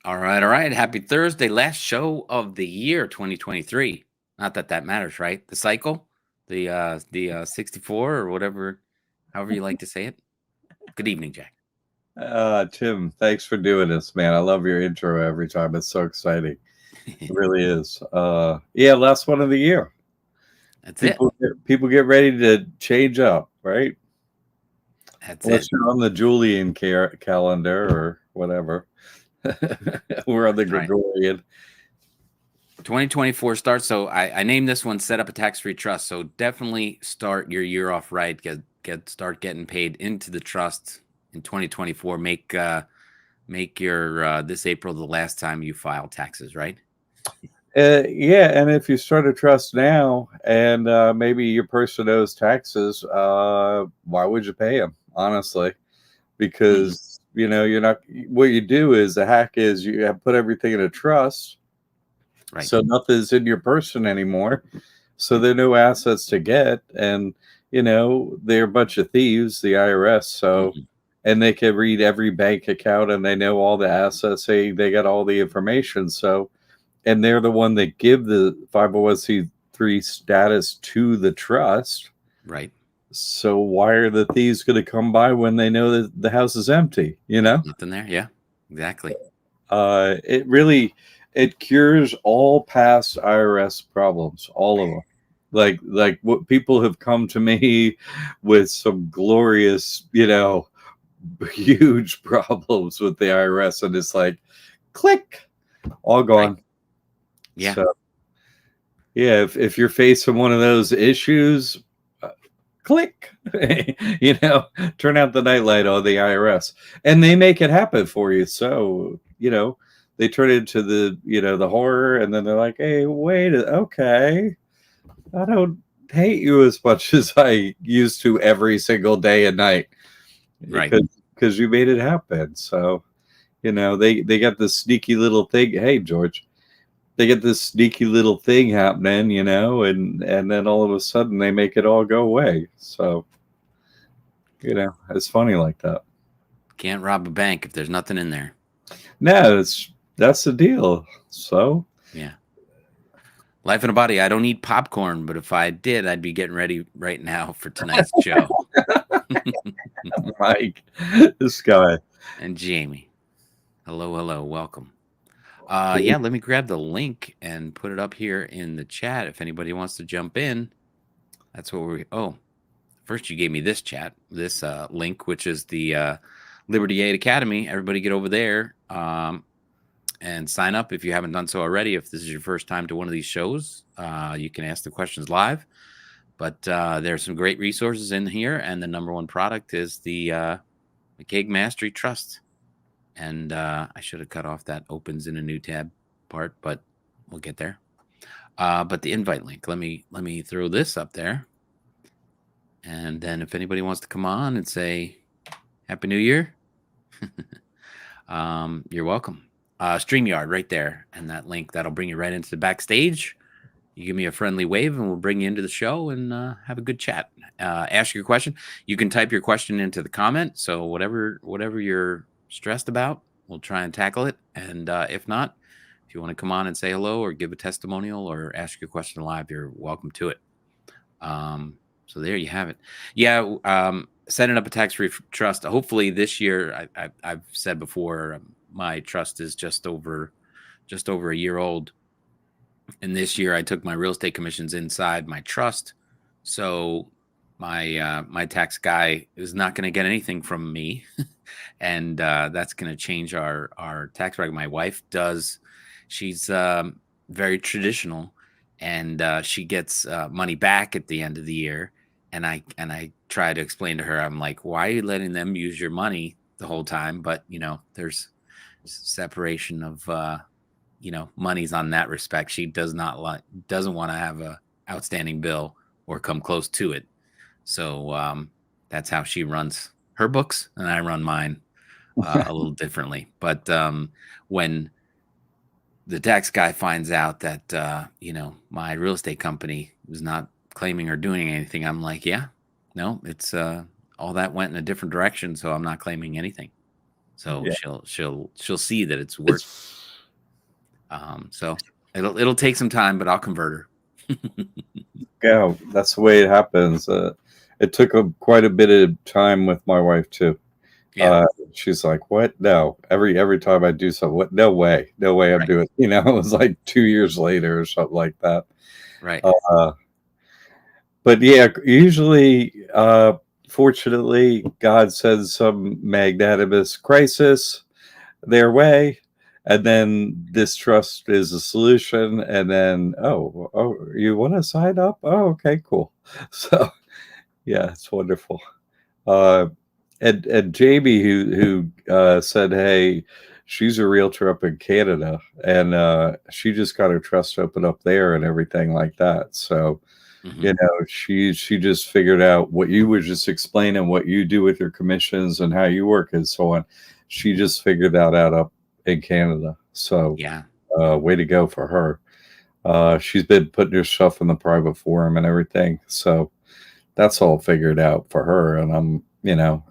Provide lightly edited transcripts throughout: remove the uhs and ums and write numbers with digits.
All right, all right. Happy Thursday, last show of the year 2023. Not that that matters, right? The cycle, the 64 or whatever, however you like to say it. Good evening, Jack. Tim, thanks for doing this, man. I love your intro every time. It's so exciting. It really is. Yeah, last one of the year. That's it. People get ready to change up, right? That's Unless it. you're on the Julian calendar or whatever. We're on the That's right. Gregorian. 2024 starts. So I named this one "Set Up a Tax-Free Trust." So definitely start your year off right. Start getting paid into the trust in 2024. Make your this April the last time you file taxes, right? Yeah, and if you start a trust now and maybe your person owes taxes, why would you pay them? Honestly, Mm, because you're not. What you do is the hack is you have put everything in a trust, right. so nothing's in your person anymore. So there are no assets to get, and they're a bunch of thieves, the IRS. So, Mhm. and they can read every bank account, and they know all the assets. They got all the information. So, and they're the one that give the 501c3 status to the trust. Right. So why are the thieves going to come by when they know that the house is empty? There's nothing there. Yeah, exactly. It really it cures all past IRS problems, all of them. Like what people have come to me with some glorious, huge problems with the IRS, and it's like, click, all Right. gone. Yeah. So yeah, if you're facing one of those issues, uh, click, turn out the nightlight on the IRS, and they make it happen for you. So they turn it into the horror, and then they're like, hey, wait, okay, I don't hate you as much as I used to every single day and night Right. because you made it happen. So they got this sneaky little thing. Hey, George, they get this sneaky little thing happening, and then all of a sudden they make it all go away. So, it's funny like that. Can't rob a bank if there's nothing in there. No, that's the deal. So, Yeah. Life in a body. I don't eat popcorn, but if I did, I'd be getting ready right now for tonight's show. Mike, this guy. And Jamie. Hello, hello, welcome. Yeah, let me grab the link and put it up here in the chat if anybody wants to jump in. That's what we first you gave me this link, which is the Liberty Aid Academy. Everybody get over there and sign up if you haven't done so already. If this is your first time to one of these shows, you can ask the questions live. But there's some great resources in here, and the number one product is the McCaig Mastery Trust. And I should have cut off that opens in a new tab part, but we'll get there. But the invite link, let me throw this up there. And then if anybody wants to come on and say Happy New Year, you're welcome. StreamYard right there. And that link, that'll bring you right into the backstage. You give me a friendly wave and we'll bring you into the show and have a good chat. Ask your question. You can type your question into the comment. So whatever you're stressed about, we'll try and tackle it. And if not, if you want to come on and say hello or give a testimonial or ask your question live, you're welcome to it. So there you have it. Yeah, setting up a tax-free trust. Hopefully this year, I've said before, my trust is just over a year old, and this year I took my real estate commissions inside my trust, so my tax guy is not going to get anything from me, and that's going to change our tax bracket. My wife does; she's very traditional, and she gets money back at the end of the year. And I try to explain to her, I'm like, why are you letting them use your money the whole time? But there's separation of monies on that respect. She doesn't want to have a outstanding bill or come close to it. So that's how she runs her books, and I run mine a little differently. But when the tax guy finds out that my real estate company is not claiming or doing anything, I'm like, yeah, no, it's all that went in a different direction, so I'm not claiming anything. So Yeah. she'll see that it's work. So it'll take some time, but I'll convert her. Yeah, that's the way it happens. It took quite a bit of time with my wife too. Yeah. She's like, "What? No." Every time I do something, what? No way, no way, I'm Right. doing. It was like 2 years later or something like that. Right. But yeah, usually, fortunately, God sends some magnanimous crisis their way, and then this trust is a solution. And then, oh, you want to sign up? Oh, okay, cool. So yeah, it's wonderful. Uh, and Jamie, who said, "Hey, she's a realtor up in Canada, and she just got her trust open up there and everything like that." So Hmm. she just figured out what you were just explaining, what you do with your commissions and how you work and so on. She just figured that out up in Canada. So Yeah. way to go for her. She's been putting her stuff in the private forum and everything. So that's all figured out for her. And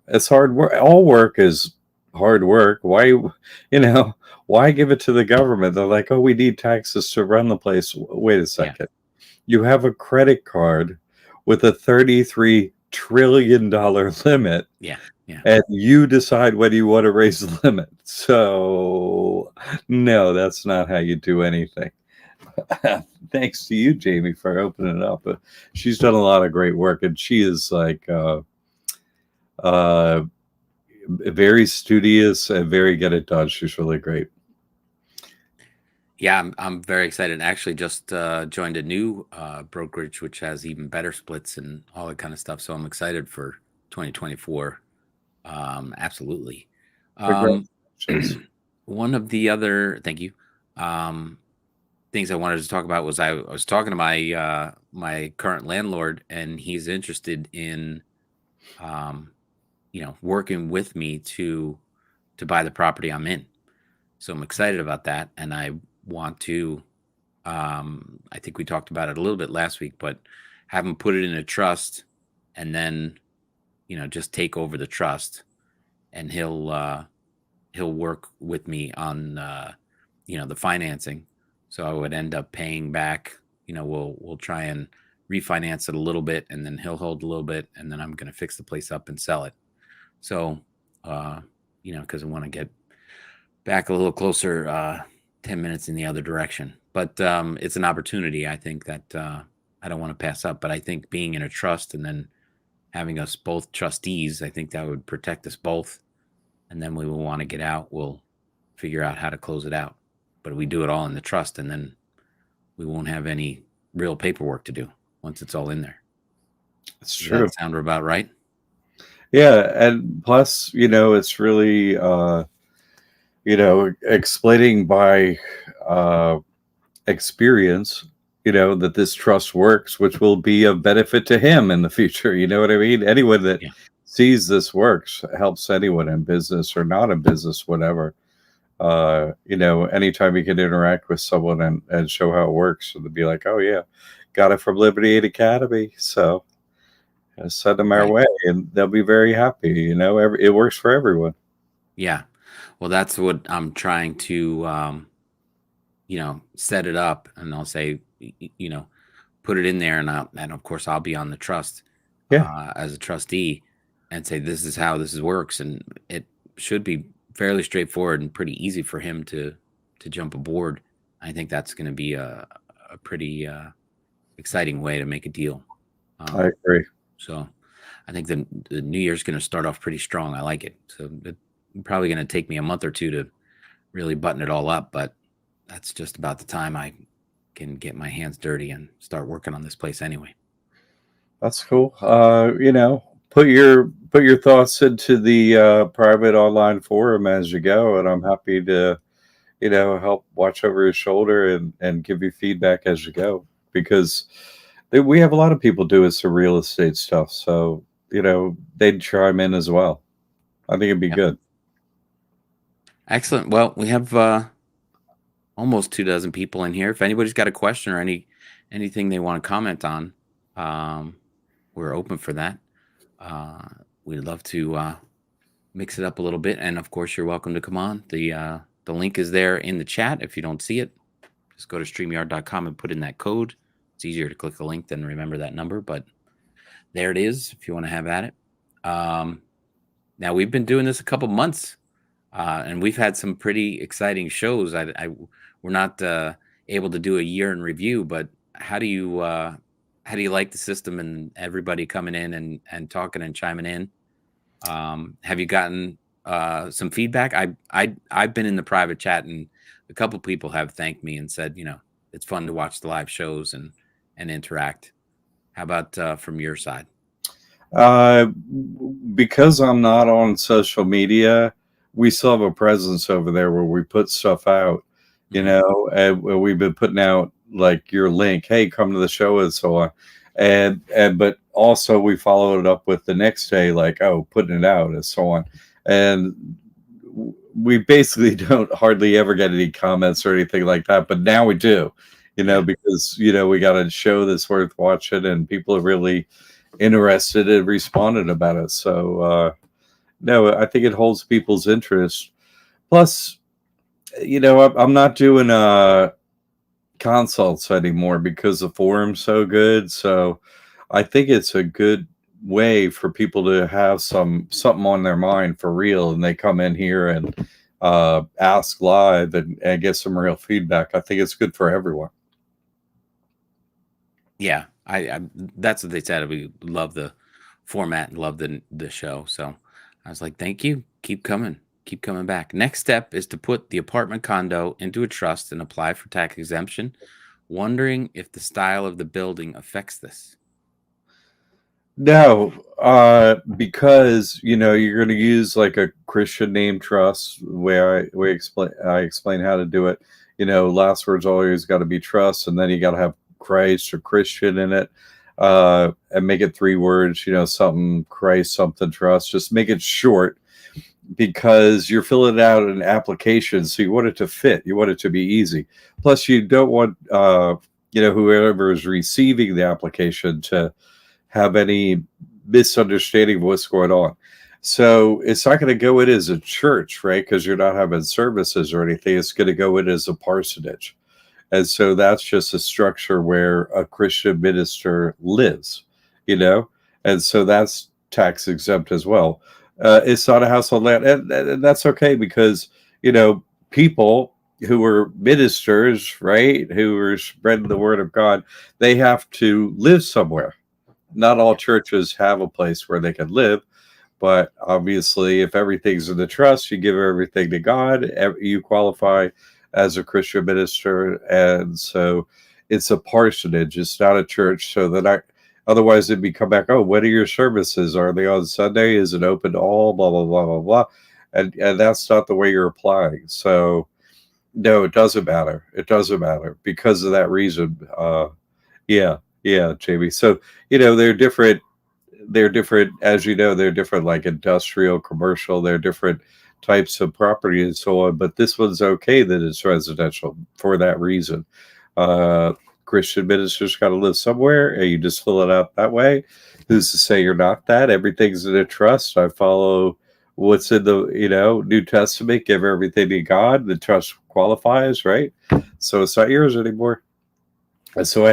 it's hard work. All work is hard work. Why give it to the government? They're like, oh, we need taxes to run the place. Wait a Yeah. second. You have a credit card with a $33 trillion limit, Yeah. Yeah. and you decide whether you want to raise the limit. So, no, that's not how you do anything. Thanks to you, Jamie, for opening it up. She's done a lot of great work, and she is like uh, very studious and very good at done. She's really great. Yeah, I'm very excited. Actually, just joined a new brokerage which has even better splits and all that kind of stuff. So I'm excited for 2024. Absolutely. Um, Congratulations. one of the other, thank you. Um, things I wanted to talk about was I was talking to my current landlord, and he's interested in um, working with me to buy the property I'm in. So I'm excited about that, and I want to. I think we talked about it a little bit last week, but have him put it in a trust, and then just take over the trust, and he'll work with me on the financing. So I would end up paying back. We'll try and refinance it a little bit, and then he'll hold a little bit, and then I'm going to fix the place up and sell it. So, because I want to get back a little closer, 10 minutes in the other direction. But it's an opportunity, I think, that I don't want to pass up. But I think being in a trust and then having us both trustees, I think that would protect us both. And then we will want to get out. We'll figure out how to close it out. But we do it all in the trust, and then we won't have any real paperwork to do once it's all in there. It's Does true. that sound about right? Yeah, and plus, it's really explaining by uh, experience, that this trust works, which will be of benefit to him in the future. You know what I mean? Anyone that Yeah. sees this works helps anyone in business or not in business, whatever. Anytime you can interact with someone and show how it works, and to be like, oh, yeah, got it from Liberty Aid Academy. So send them our Right. way, and they'll be very happy. It works for everyone. Yeah. Well, that's what I'm trying to, set it up, and I'll say, put it in there, and of course I'll be on the trust Yeah. as a trustee, and say this is how this works, and it should be fairly straightforward and pretty easy for him to jump aboard. I think that's going to be a pretty exciting way to make a deal. I agree. So I think the new year's going to start off pretty strong. I like it. So it's probably going to take me a month or two to really button it all up, but that's just about the time I can get my hands dirty and start working on this place anyway. That's cool. Put your thoughts into the private online forum as you go, and I'm happy to, help watch over your shoulder and give you feedback as you go, because we have a lot of people doing some real estate stuff, so they'd chime in as well. I think it'd be Yeah. good. Excellent. Well, we have almost 24 people in here. If anybody's got a question or anything they want to comment on, we're open for that. We'd love to mix it up a little bit. And of course, you're welcome to come on. The link is there in the chat. If you don't see it, just go to StreamYard.com and put in that code. It's easier to click a link than remember that number, but there it is if you want to have at it. Now, we've been doing this a couple months, and we've had some pretty exciting shows. We're not able to do a year in review, but how do you like the system and everybody coming in and talking and chiming in? Have you gotten some feedback? I've been in the private chat, and a couple people have thanked me and said, it's fun to watch the live shows and interact. How about from your side? Because I'm not on social media, we still have a presence over there where we put stuff out, and we've been putting out like your link, hey, come to the show and so on. And but also we followed it up with the next day, like, oh, putting it out and so on. And we basically don't hardly ever get any comments or anything like that. But now we do, because, we got a show that's worth watching and people are really interested and responded about it. So, no, I think it holds people's interest. Plus, I'm not doing consults anymore because the forum's so good. So I think it's a good way for people to have something on their mind for real, and they come in here and ask live and get some real feedback. I think it's good for everyone. Yeah, I that's what they said. We love the format and love the show. So I was like, thank you. Keep coming back. Next step is to put the apartment condo into a trust and apply for tax exemption. Wondering if the style of the building affects this. No, because you're going to use like a Christian name trust. The way I explain how to do it. Last word's always got to be trust, and then you got to have Christ or Christian in it, and make it 3 words. Something Christ, something trust. Just make it short, because you're filling out an application, so you want it to fit. You want it to be easy. Plus, you don't want whoever is receiving the application to have any misunderstanding of what's going on. So it's not going to go in as a church, right? Because you're not having services or anything. It's going to go in as a parsonage. And so that's just a structure where a Christian minister lives, and so that's tax exempt as well. It's not a household land, and that's okay, because people who are ministers, right, who are spreading the word of God, they have to live somewhere. Not all churches have a place where they can live, but obviously, if everything's in the trust, you give everything to God, you qualify as a Christian minister, and so it's a parsonage. It's not a church, so that otherwise it'd be come back, oh, what are your services? Are they on Sunday? Is it open to all? Blah, blah, blah, blah, blah. And that's not the way you're applying. So, no, it doesn't matter. It doesn't matter because of that reason. Yeah, Jamie. So, they're different. They're different, as they're different, like industrial, commercial. They're different types of property and so on. But this one's okay that it's residential for that reason. Christian ministers got to live somewhere, and you just fill it out that way. Who's to say you're not that? Everything's in a trust. I follow what's in the New Testament. Give everything to God. The trust qualifies, right? So it's not yours anymore. And so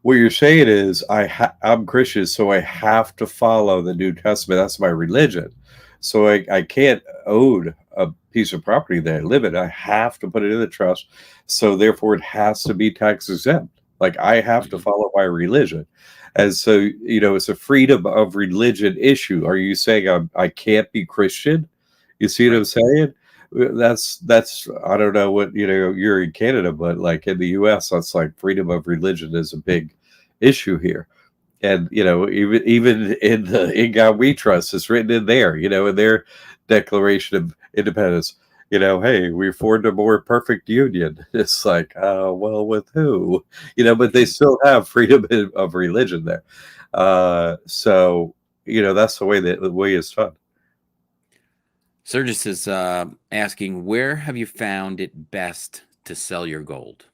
what you're saying is I'm Christian, so I have to follow the New Testament. That's my religion. So I can't own a piece of property that I live in. I have to put it in the trust. So therefore, it has to be tax exempt. Like I have to follow my religion. And so, it's a freedom of religion issue. Are you saying I can't be Christian? You see what I'm saying? That's I don't know what, you're in Canada, but like in the US, that's like freedom of religion is a big issue here. And, even in the In God We Trust, it's written in there, in their Declaration of Independence, hey, we formed a more perfect union. It's like, well, with who? But they still have freedom of religion there. So, that's the way it's done. Sergis is asking, where have you found it best to sell your gold?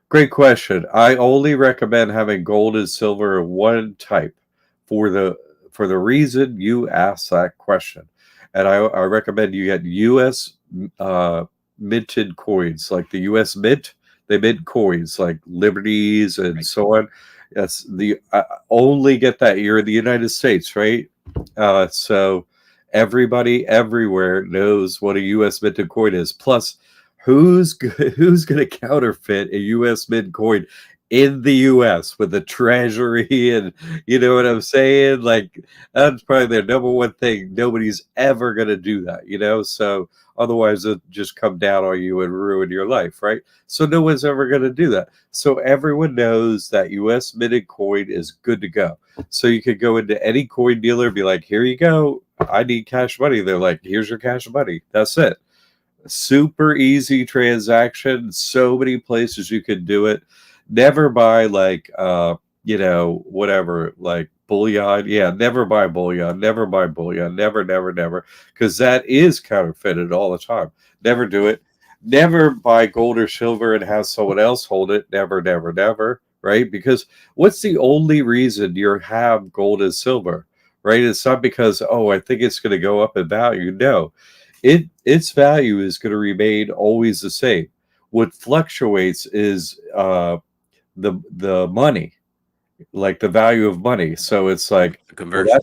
Great question. I only recommend having gold and silver of one type for the reason you asked that question. and I recommend you get U.S. Minted coins, like the U.S. Mint. They mint coins like Liberties and Right. so on. Yes, the only get that. You're in the United States, right? So everybody everywhere knows what a U.S. minted coin is. Plus, who's going to counterfeit a U.S. mint coin in the U.S. with the Treasury? And you know what I'm saying? Like, that's probably their number one thing. Nobody's ever going to do that, you know? So otherwise, it'll just come down on you and ruin your life, right? So no one's ever going to do that. So everyone knows that U.S. minted coin is good to go. So you could go into any coin dealer and be like, here you go. I need cash money. They're like, here's your cash money. That's it. Super easy transaction. So many places you can do it. Never buy like whatever, like bullion. Yeah, never buy bullion. Never buy bullion. Never, never, never. Because that is counterfeited all the time. Never do it. Never buy gold or silver and have someone else hold it. Never, never, never. Right? Because what's the only reason you have gold and silver? Right? It's not because, oh, I think it's going to go up in value. No, its value is going to remain always the same. What fluctuates is the money, like the value of money. So it's like, The well, conversion.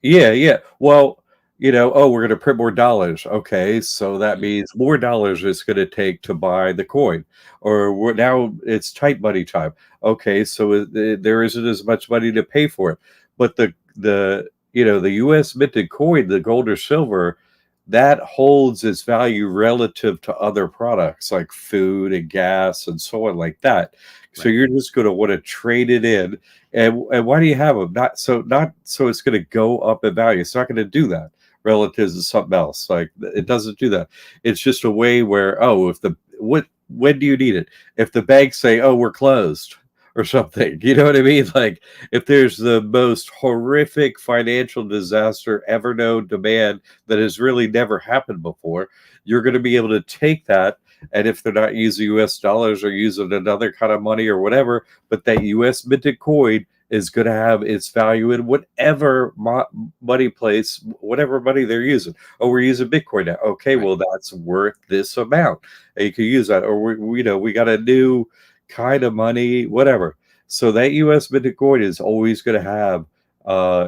yeah. Well, oh, we're going to print more dollars. Okay, so that means more dollars is going to take to buy the coin, or now it's tight money time. Okay, so there isn't as much money to pay for it. But the U.S. minted coin, the gold or silver, that holds its value relative to other products like food and gas and so on like that. So Right. you're just going to want to trade it in. And why do you have them? Not so it's going to go up in value. It's not going to do that relative to something else. Like, it doesn't do that. It's just a way where, when do you need it? If the banks say, oh, we're closed or something, you know what I mean? Like, if there's the most horrific financial disaster ever known to man that has really never happened before, you're going to be able to take that. And if they're not using US dollars or using another kind of money or whatever, but that US minted coin is going to have its value in whatever money place, whatever money they're using. Oh, we're using Bitcoin now. Okay, Right. well, that's worth this amount. And you can use that. Or we got a new kind of money, whatever. So that US minted coin is always going to have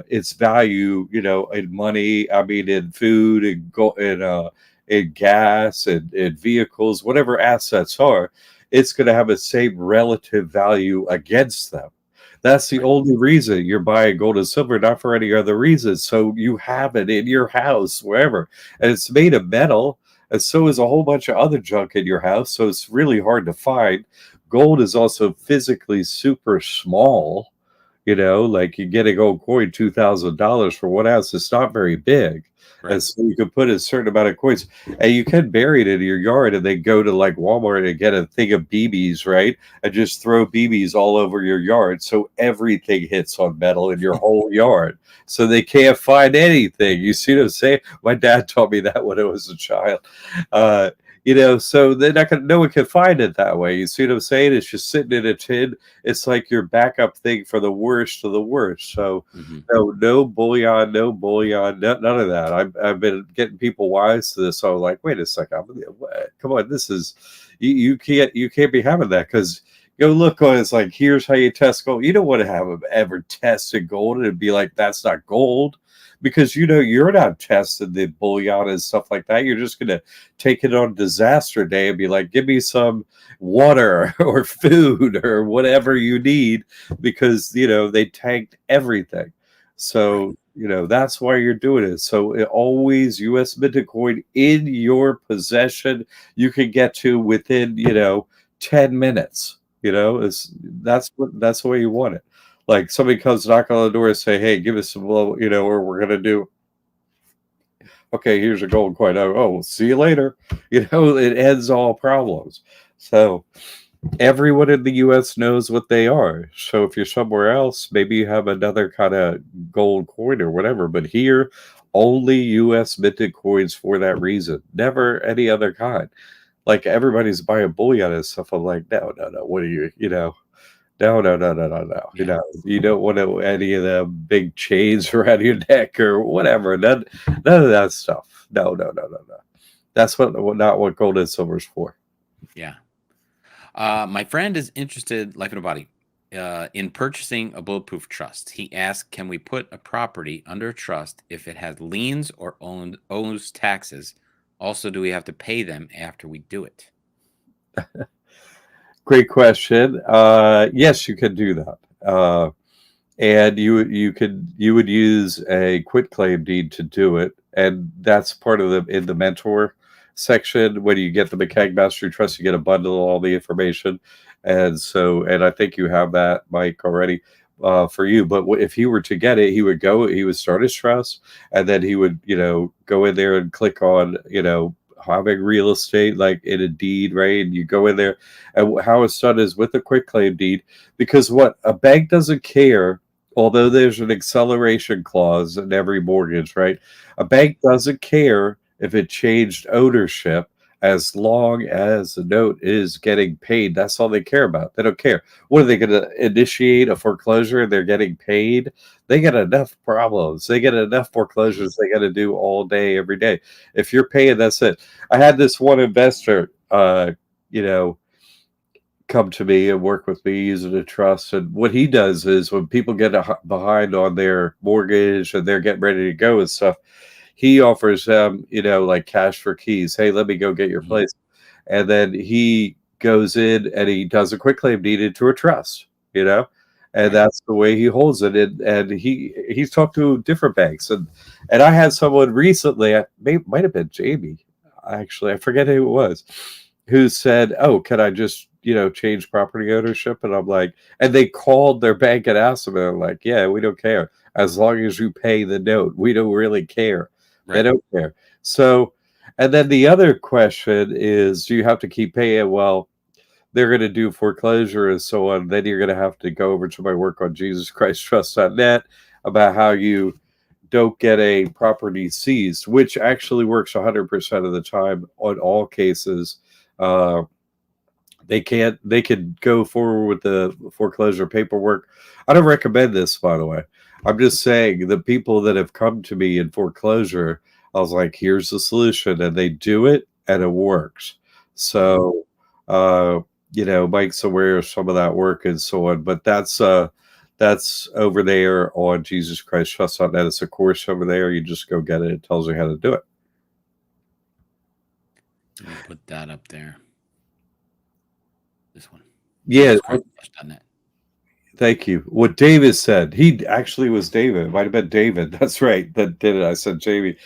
its value, in money. I mean, in food and in gas and vehicles, whatever assets are, it's going to have the same relative value against them. That's the Right. only reason you're buying gold and silver, not for any other reason. So you have it in your house, wherever. And it's made of metal, and so is a whole bunch of other junk in your house. So it's really hard to find. Gold is also physically super small. Like you get a gold coin, $2,000 for 1 ounce. It's not very big. And Right. so you can put a certain amount of coins, and you can bury it in your yard and then go to like Walmart and get a thing of BBs, right? And just throw BBs all over your yard. So everything hits on metal in your whole yard. So they can't find anything. You see what I'm saying? My dad taught me that when I was a child. So they're not gonna, no one can find it that way. You see what I'm saying? It's just sitting in a tin. It's like your backup thing for the worst of the worst. So Hmm. no bullion, none of that. I've been getting people wise to this. So I'm like, wait a second, come on, this is you can't be having that, because look on, it's like, here's how you test gold. You don't want to have them ever tested gold and be like, that's not gold. Because you're not testing the bullion and stuff like that. You're just gonna take it on disaster day and be like, give me some water or food or whatever you need, because they tanked everything. Right. So that's why you're doing it. So always US minted coin in your possession, you can get to within 10 minutes. That's the way you want it. Like, somebody comes knock on the door and say, hey, give us some low, or we're gonna do, okay, here's a gold coin. Oh, see you later. It ends all problems. So everyone in the US knows what they are. So if you're somewhere else, maybe you have another kind of gold coin or whatever. But here, only US minted coins for that reason. Never any other kind. Like, everybody's buying bullion and stuff. I'm like, no. What are you? No, no, no, no, no, no. Yeah. You don't want to any of the big chains around your neck or whatever. None of that stuff. No, no, no, no, no. That's not what gold and silver's for. Yeah. My friend is interested, life in a body, in purchasing a bulletproof trust. He asked, "Can we put a property under a trust if it has liens or owes taxes? Also, do we have to pay them after we do it?" Great question. Yes, you could do that. And you would use a quitclaim deed to do it, and that's part of the in the mentor section. When you get the McKag Mastery Trust, you get a bundle of all the information, and I think you have that, Mike, already for you. But if he were to get it, he would start his trust, and then he would go in there and click on having real estate like in a deed, right? And you go in there, and how it's done is with a quitclaim deed, because what a bank doesn't care, although there's an acceleration clause in every mortgage, right? A bank doesn't care if it changed ownership as long as the note is getting paid. That's all they care about. They don't care. What are they going to initiate a foreclosure and they're getting paid? They get enough problems. They get enough foreclosures they got to do all day, every day. If you're paying, that's it. I had this one investor, you know, come to me and work with me using a trust. And what he does is when people get behind on their mortgage and they're getting ready to go and stuff, he offers them, like cash for keys. Hey, let me go get your Mhm. place. And then he goes in and he does a quick claim deed into a trust, and Right. that's the way he holds it. And he's talked to different banks. And I had someone recently, might have been Jamie, actually, I forget who it was, who said, "Oh, can I just change property ownership?" And I'm like, and they called their bank and asked them, and they're like, "Yeah, we don't care as long as you pay the note. We don't really care." They Right. don't care. So, and then the other question is, do you have to keep paying? Well, they're going to do foreclosure and so on. Then you're going to have to go over to my work on JesusChristTrust.net about how you don't get a property seized, which actually works 100% of the time on all cases. Uh, they could go forward with the foreclosure paperwork. I don't recommend this, by the way. I'm just saying the people that have come to me in foreclosure, I was like, here's the solution, and they do it and it works. Mhm. So Mike's aware of some of that work and so on, but that's over there on Jesus Christ Trust.net. It's a course over there. You just go get it. It tells you how to do it. Let me put that up there. This one. Yeah, JesusChrist.net. thank you. What David said, he actually was David. It might have been David. That's right. That did it. I said Jamie,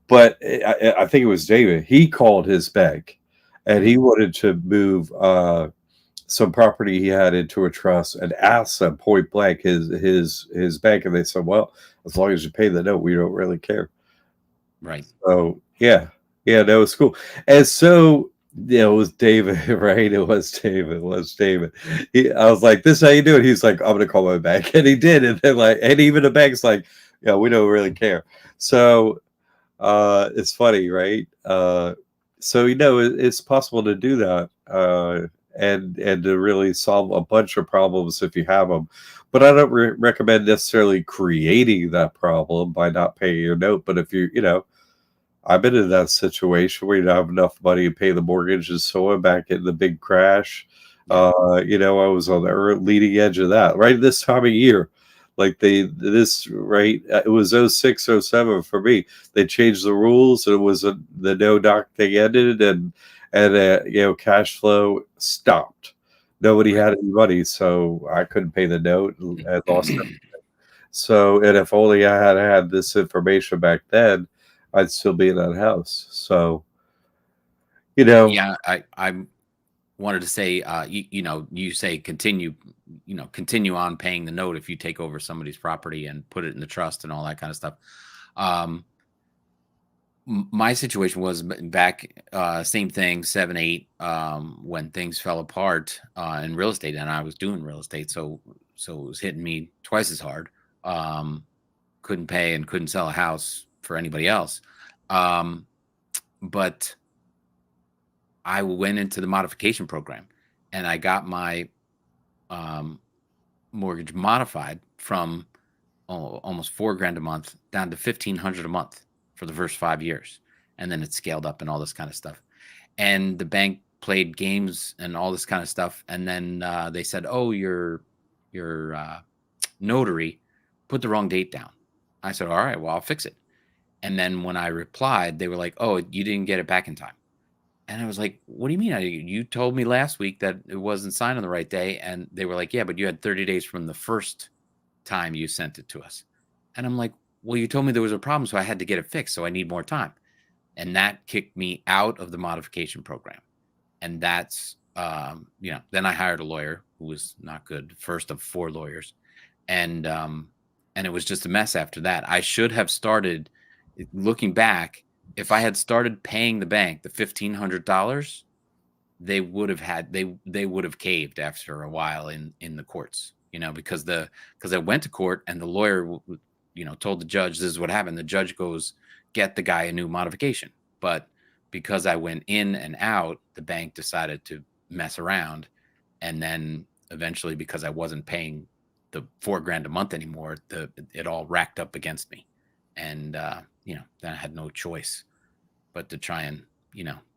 but I think it was David. He called his bank, and he Mhm. wanted to move some property he had into a trust, and asked them point blank his bank, and they said, "Well, as long as you pay the note, we don't really care." Right. So yeah, yeah, that was cool. And so it was David, right? It was David. It was David. I was like, "This is how you do it?" He's like, "I'm gonna call my bank," and he did. And then and even the bank's like, "Yeah, we don't really care." So it's funny, right? So it's possible to do that, and to really solve a bunch of problems if you have them. But I don't recommend necessarily creating that problem by not paying your note. But if I've been in that situation where you don't have enough money to pay the mortgage and so on back in the big crash. Yeah. I was on the leading edge of that right this time of year. Like it was 06, 07 for me. They changed the rules, and it was the no doc thing ended, and cash flow stopped. Nobody Right. had any money, so I couldn't pay the note and lost it. So, and if only I had had this information back then, I'd still be in that house. So, you know, Yeah, I wanted to say, you say continue on paying the note if you take over somebody's property and put it in the trust and all that kind of stuff. Um, my situation was back, same thing, 7, 8, when things fell apart in real estate, and I was doing real estate, so it was hitting me twice as hard. Um, couldn't pay and couldn't sell a house for anybody else. Um, but I went into the modification program, and I got my mortgage modified from almost $4,000 a month down to $1,500 a month for the first 5 years, and then it scaled up and all this kind of stuff. And the bank played games and all this kind of stuff, and then they said, "Oh, your notary put the wrong date down." I said, "All right, well, I'll fix it." And then when I replied, they were like, "Oh, you didn't get it back in time." And I was like, "What do you mean? You told me last week that it wasn't signed on the right day." And they were like, "Yeah, but you had 30 days from the first time you sent it to us." And I'm like, "Well, you told me there was a problem, so I had to get it fixed. So I need more time." And that kicked me out of the modification program. And that's, then I hired a lawyer who was not good, first of 4 lawyers. And it was just a mess after that. I should have started, looking back, if I had started paying the bank the $1,500, they would have caved after a while in the courts, because I went to court and the lawyer, told the judge, "This is what happened." The judge goes, "Get the guy a new modification." But because I went in and out, the bank decided to mess around. And then eventually, because I wasn't paying the $4,000 a month anymore, it all racked up against me. And, then I had no choice but to try and,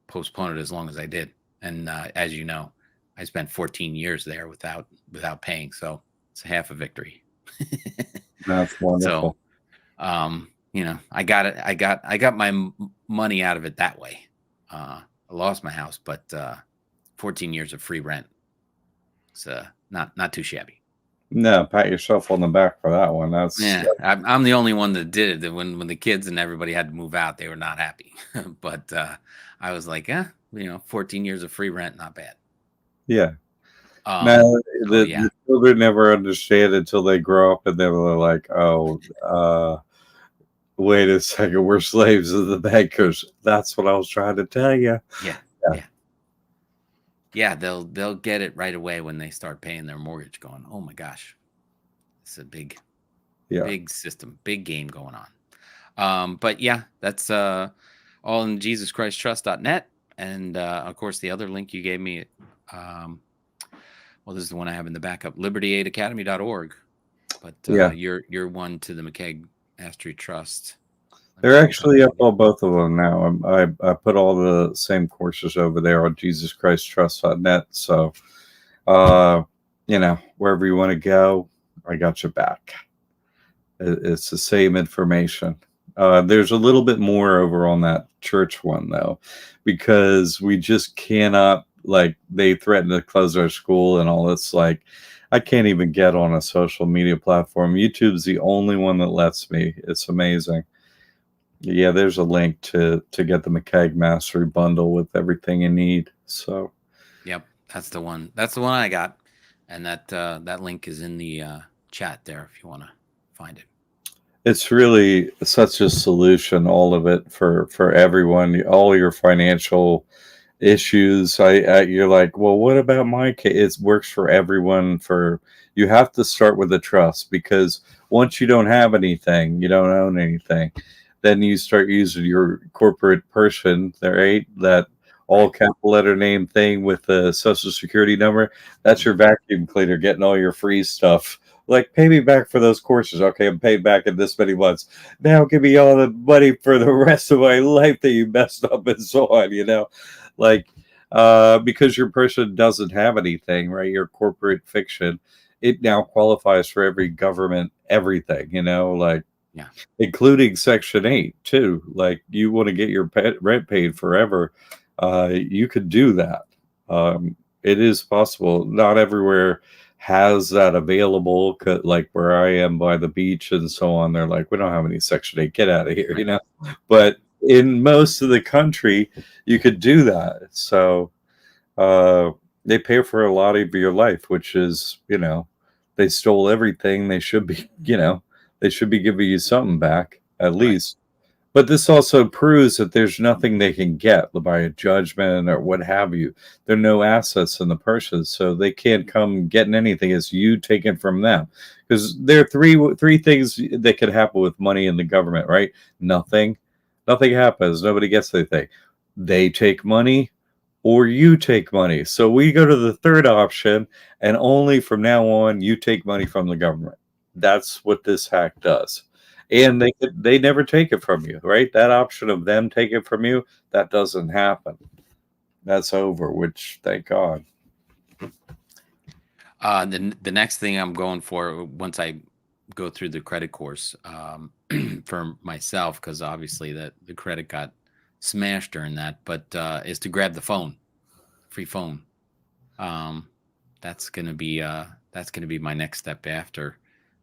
postpone it as long as I did. And as you know, I spent 14 years there without paying. So it's half a victory. That's wonderful. So, I got it. I got my money out of it that way. I lost my house, but 14 years of free rent. It's not too shabby. No, pat yourself on the back for that one. I'm the only one that did it. When the kids and everybody had to move out, they were not happy. But I was like, 14 years of free rent, not bad. Yeah. The children never understand until they grow up, and they're like, "Oh, wait a second, we're slaves of the bankers." That's what I was trying to tell you. Yeah, they'll get it right away when they start paying their mortgage, going, "Oh my gosh, it's a big system, big game going on." But yeah, that's all in JesusChristTrust.net. And of course, the other link you gave me, this is the one I have in the backup, libertyaidacademy.org. But you're one to the McKeag Astry Trust. They're actually up on both of them now. I put all the same courses over there on JesusChristTrust.net. So, wherever you want to go, I got your back. It's the same information. There's a little bit more over on that church one, though, because we just cannot, they threatened to close our school and all this. I can't even get on a social media platform. YouTube's the only one that lets me. It's amazing. Yeah, there's a link to get the McKeag Mastery Bundle with everything you need. So, yep, that's the one. That's the one I got, and that link is in the chat there if you want to find it. It's really such a solution, all of it for everyone, all your financial issues. You're like, well, what about my case? It works for everyone. You have to start with a trust, because once you don't have anything, you don't own anything. Then you start using your corporate person, right? That all capital letter name thing with the social security number. That's your vacuum cleaner getting all your free stuff. Like, pay me back for those courses. Okay, I'm paid back in this many months. Now give me all the money for the rest of my life that you messed up and so on, because your person doesn't have anything, right? Your corporate fiction, it now qualifies for every government, everything, including Section 8 too. Like, you want to get your rent paid forever, you could do that. It is possible. Not everywhere has that available, like where I am by the beach and so on. They're like, we don't have any Section 8, get out of here, But in most of the country, you could do that. So they pay for a lot of your life, which is, they stole everything. They should be, they should be giving you something back at least. But this also proves that there's nothing they can get by a judgment or what have you. There are no assets in the person, so they can't come getting anything. It's you taken from them. Because there are three things that could happen with money in the government, right? Nothing happens. Nobody gets anything. They take money, or you take money. So we go to the third option, and only from now on, you take money from the government. That's what this hack does. And they never take it from you, right? That option of them take it from you, that doesn't happen. That's over, which thank God. The next thing I'm going for once I go through the credit course for myself, because obviously the credit got smashed during that, but is to grab the phone, free phone. That's gonna be my next step after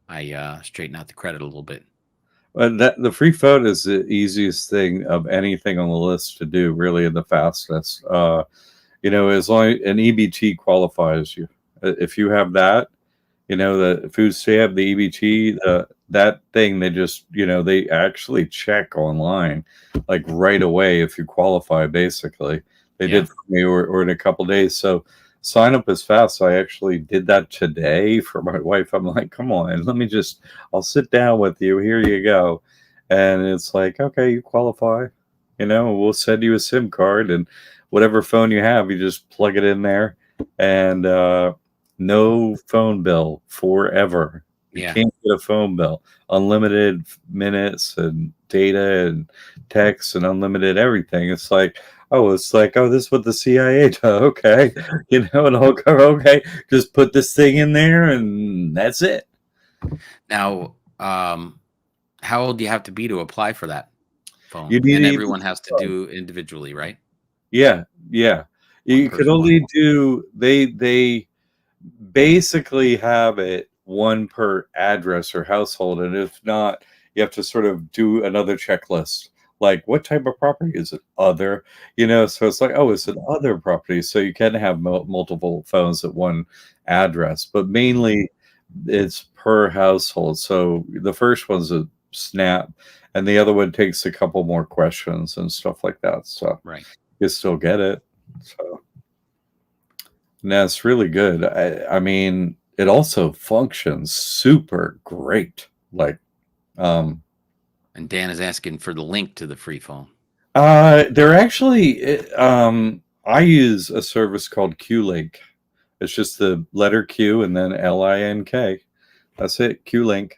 I straighten out the credit a little bit. But the free phone is the easiest thing of anything on the list to do, really, and the fastest. As long as an EBT qualifies you, if you have that, the food stamp, the EBT, that thing, they just, they actually check online, like right away if you qualify. Basically, they did for me, or in a couple days. So sign up as fast. I actually did that today for my wife. I'm like, come on, I'll sit down with you. Here you go. And it's like, okay, you qualify. We'll send you a SIM card, and whatever phone you have, you just plug it in there, and no phone bill forever. You can't get a phone bill. Unlimited minutes and data and text and unlimited everything. It's like, this is what the CIA does. Okay. And I'll go, okay, just put this thing in there and that's it. Now, how old do you have to be to apply for that phone? And everyone has to do individually, right? Yeah. Yeah. You could only do, they basically have it one per address or household, and if not, you have to sort of do another checklist, like what type of property is it? Other, so it's like, it's an other property, so you can have multiple phones at one address, but mainly it's per household. So the first one's a snap, and the other one takes a couple more questions and stuff like that, so right, you still get it. So that's really good. I mean, it also functions super great. Like, and Dan is asking for the link to the free phone. they're actually, I use a service called QLink. It's just the letter Q and then LINK. That's it, QLink.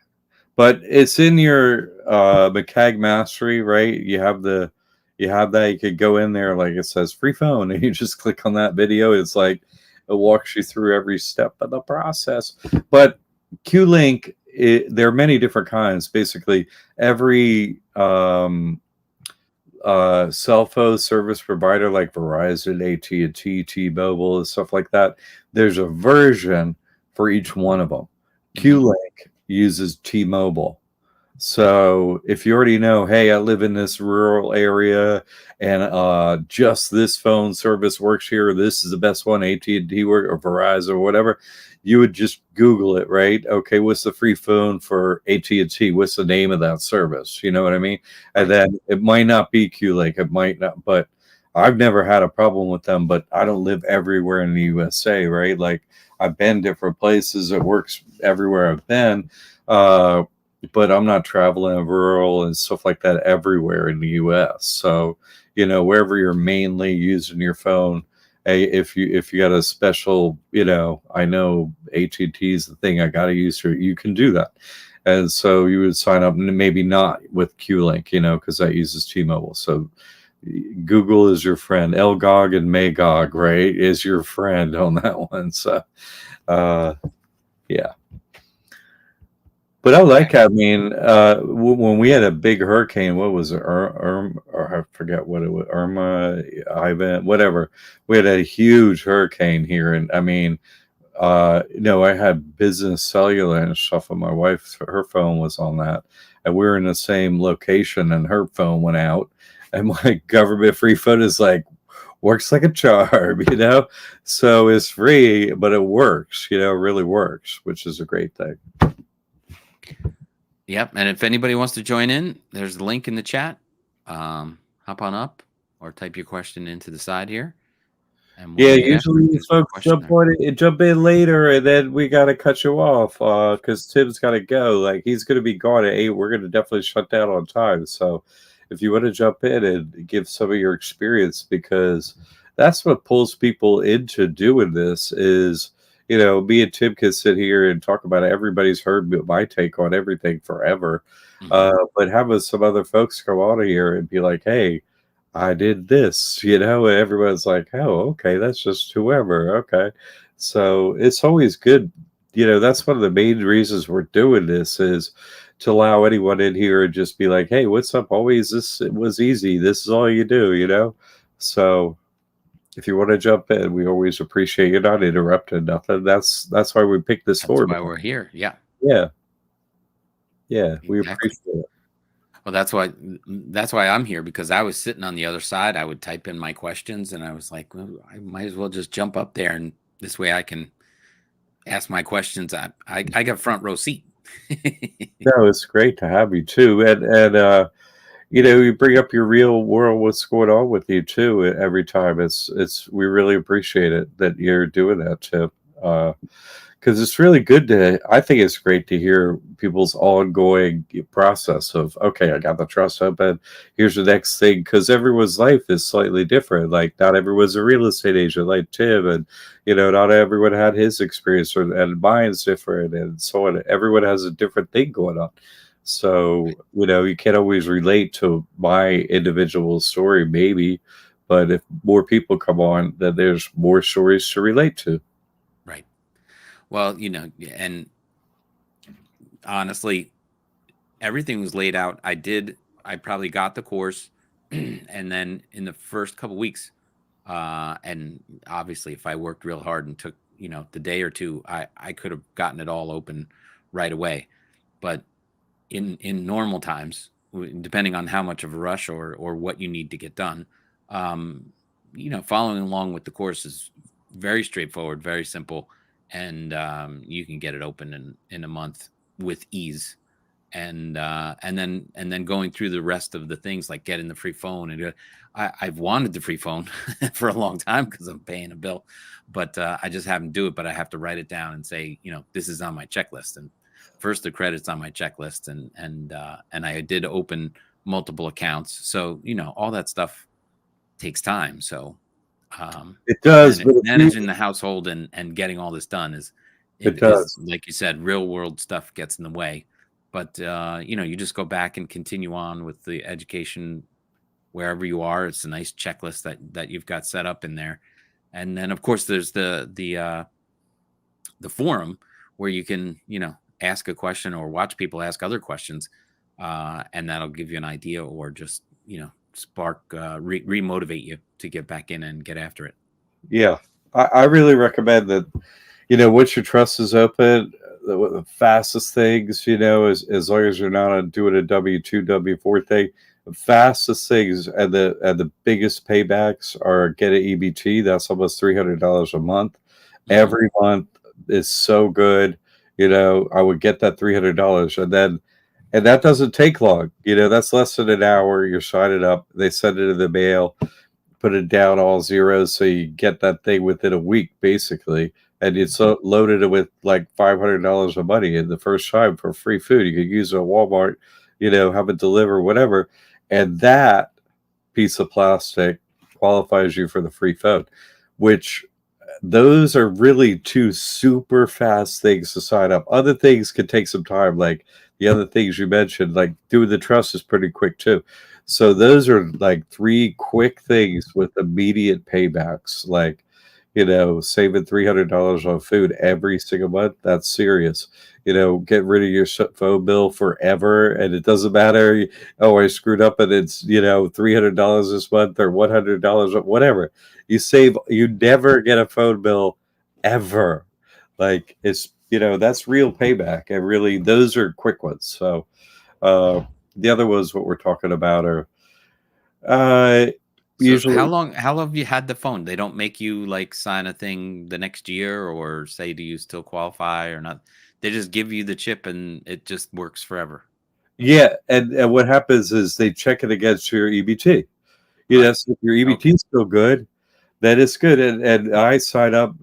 But it's in your McCag Mastery, right? You have that. You could go in there, like it says free phone, and you just click on that video. It's like, it walks you through every step of the process. But QLink, there are many different kinds. Basically, every cell phone service provider like Verizon, AT&T, T-Mobile, and stuff like that, there's a version for each one of them. QLink uses T-Mobile. So if you already know, hey, I live in this rural area and just this phone service works here, this is the best one, AT&T or Verizon or whatever, you would just Google it, right? Okay, what's the free phone for AT&T? What's the name of that service? You know what I mean? And then it might not be QLink, it might not, but I've never had a problem with them, but I don't live everywhere in the USA, right? Like, I've been different places, it works everywhere I've been. But I'm not traveling rural and stuff like that everywhere in the U.S. So, wherever you're mainly using your phone, if you got a special, I know AT&T is the thing I got to use for, you can do that. And so you would sign up, maybe not with QLink, because that uses T-Mobile. So Google is your friend. Elgog and Magog, right, is your friend on that one. So, yeah. But I mean, when we had a big hurricane, what was it? Or I forget what it was, Irma, Ivan, whatever. We had a huge hurricane here. And I mean, I had business cellular and stuff, and my wife, her phone was on that. And we were in the same location, and her phone went out. And my government free phone is like, works like a charm, So it's free, but it works, it really works, which is a great thing. Yep. And if anybody wants to join in, there's the link in the chat. Hop on up or type your question into the side here. And usually folks jump in later, and then we got to cut you off because Tim's got to go. Like, he's going to be gone at 8. We're going to definitely shut down on time. So if you want to jump in and give some of your experience, because that's what pulls people into doing this is, me and Tim can sit here and talk about it. Everybody's heard my take on everything forever. Mhm. But having some other folks come on here and be like, hey, I did this, and everyone's like, oh, okay, that's just whoever. Okay. So it's always good. That's one of the main reasons we're doing this is to allow anyone in here and just be like, hey, what's up? Always this, it was easy. This is all you do. So if you want to jump in, we always appreciate you not interrupting nothing. That's why we picked this That's format. why we're here. Yeah, Yeah. Yeah. We exactly. appreciate it. Well, that's why I'm here, because I was sitting on the other side. I would type in my questions, and I was like, well, I might as well just jump up there, and this way I can ask my questions. I got front row seat. No, it's great to have you too. And you bring up your real world, what's going on with you too. Every time we really appreciate it that you're doing that, Tim. Because it's really good I think it's great to hear people's ongoing process of, okay, I got the trust open. Here's the next thing. Because everyone's life is slightly different. Like, not everyone's a real estate agent like Tim. And, not everyone had his experience, and mine's different, and so on. Everyone has a different thing going on. So, you can't always relate to my individual story, maybe. But if more people come on, then there's more stories to relate to. Right. Well, and honestly, everything was laid out. I probably got the course, and then in the first couple weeks, and obviously if I worked real hard and took, the day or two, I could have gotten it all open right away. But in normal times, depending on how much of a rush or what you need to get done, following along with the course is very straightforward, very simple, and you can get it open in a month with ease. And then going through the rest of the things, like getting the free phone, and I've wanted the free phone for a long time because I'm paying a bill, but I just haven't do it. But I have to write it down and say, this is on my checklist, and first the credits on my checklist, and I did open multiple accounts, so all that stuff takes time. So It does, but managing the household and getting all this done it is, does. like you said, real world stuff gets in the way. But you just go back and continue on with the education wherever you are. It's a nice checklist that you've got set up in there. And then of course there's the forum where you can, ask a question or watch people ask other questions, and that'll give you an idea, or just, spark re-motivate you to get back in and get after it. Yeah. I really recommend that, once your trust is open, the fastest things, as long as you're not doing a W-2, W-4 thing, the fastest things and the biggest paybacks are get an EBT. That's almost $300 a month. Mhm. Every month is so good. I would get that $300, and that doesn't take long. That's less than an hour. You're signing up. They send it in the mail, put it down all zeros, so you get that thing within a week, basically. And it's loaded with like $500 of money in the first time for free food. You could use it at Walmart, have it deliver, whatever. And that piece of plastic qualifies you for the free phone, which those are really two super fast things to sign up. Other things can take some time, like the other things you mentioned, like doing the trust is pretty quick too. So those are like three quick things with immediate paybacks, like, saving $300 on food every single month. That's serious. Get rid of your phone bill forever, and it doesn't matter. Oh, I screwed up, and it's $300 this month or $100, whatever. You save. You never get a phone bill ever. Like, it's that's real payback, and really those are quick ones. So the other ones, what we're talking about, are So usually. how long have you had the phone? They don't make you like sign a thing the next year, or say, do you still qualify or not? They just give you the chip and it just works forever. Yeah, and what happens is they check it against your EBT. Right. So if your Okay. EBT is still good, then it's good. And I sign up.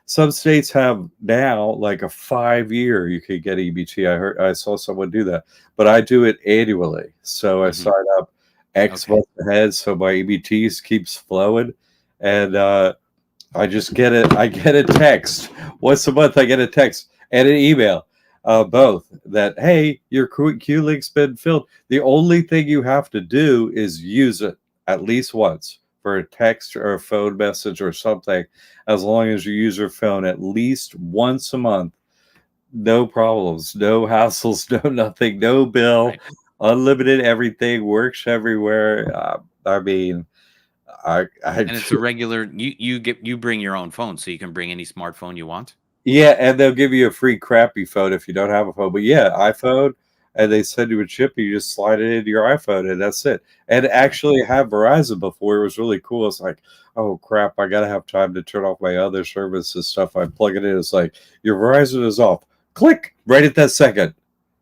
Some states have now like a 5-year you could get EBT. I saw someone do that, but I do it annually. So I Mhm. sign up X Okay. months ahead, so my EBTs keeps flowing. and I just get it. I get a text once a month. I get a text and an email, both that hey, your queue link's been filled. The only thing you have to do is use it at least once for a text or a phone message or something. As long as you use your phone at least once a month, no problems, no hassles, no nothing, no bill, Right. unlimited everything, works everywhere. I mean, I And it's a regular. You bring your own phone, so you can bring any smartphone you want. yeah, and they'll give you a free crappy phone if you don't have a phone. But yeah, iPhone, and they send you a chip, you just slide it into your iPhone, and that's it. And Right. actually, have Verizon before it was really cool. It's like, oh crap, I gotta have time to turn off my other services stuff. I plug it in. It's like your Verizon is off. Click right at that second.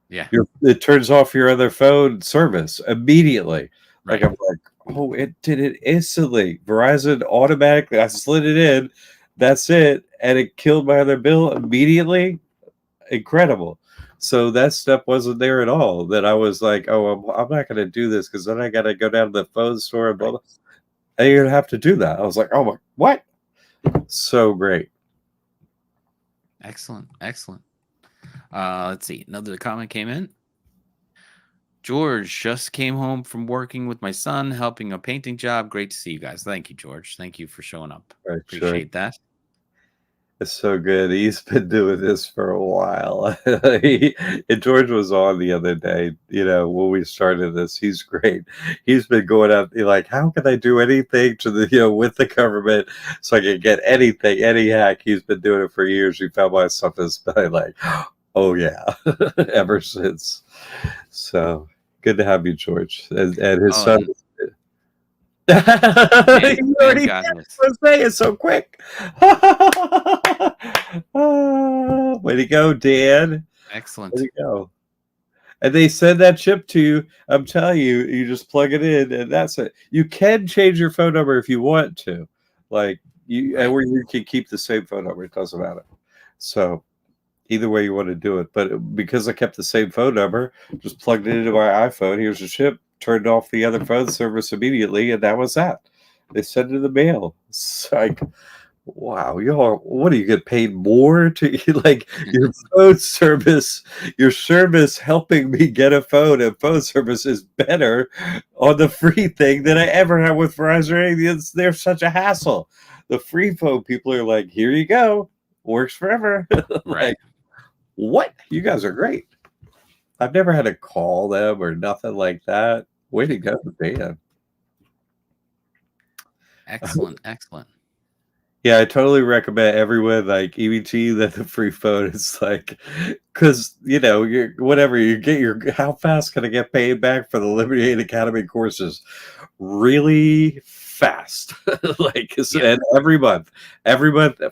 Yeah. It turns off your other phone service immediately. Like Right. I'm like, oh, it did it instantly. Verizon automatically. I slid it in. That's it, and it killed my other bill immediately. Incredible. So that step wasn't there at all. That I was like, oh, I'm not going to do this because then I got to go down to the phone store and blah Right. blah. And you're gonna have to do that. I was like, oh my, what? So great. Excellent. Excellent. Let's see. Another comment came in. George just came home from working with my son, helping a painting job. Great to see you guys. Thank you, George. Thank you for showing up. Right, sure. Appreciate that. It's so good. He's been doing this for a while. And George was on the other day, when we started this. He's great. He's been going out like, how can I do anything to with the government so I can get anything, any hack? He's been doing it for years. He found my stuff has been like, oh yeah, ever since. So good to have you, George. And his Oh, son. and You already God knows. was saying so quick. Way to go, Dan. Way Excellent. to go. And they send that chip to you. I'm telling you, you just plug it in, and that's it. You can change your phone number if you want to, like Right. or you can keep the same phone number. It doesn't matter. So either way you want to do it, but because I kept the same phone number, just plugged it into my iPhone. Here's the chip. Turned off the other phone service immediately, and that was that. They sent it in the mail. It's like, wow, y'all, what do you get paid more to like your phone service? Your service helping me get a phone and phone service is better on the free thing than I ever had with Verizon. They're such a hassle. The free phone people are like, here you go, works forever. Right. Like, what? You guys are great. I've never had to call them or nothing like that. Way to go, Dan. Excellent. Excellent. Yeah, I totally recommend everyone like EBT that the free phone is like, because you're whatever you get how fast can I get paid back for the Liberty Aid Academy courses? Really fast, like Yep. and every month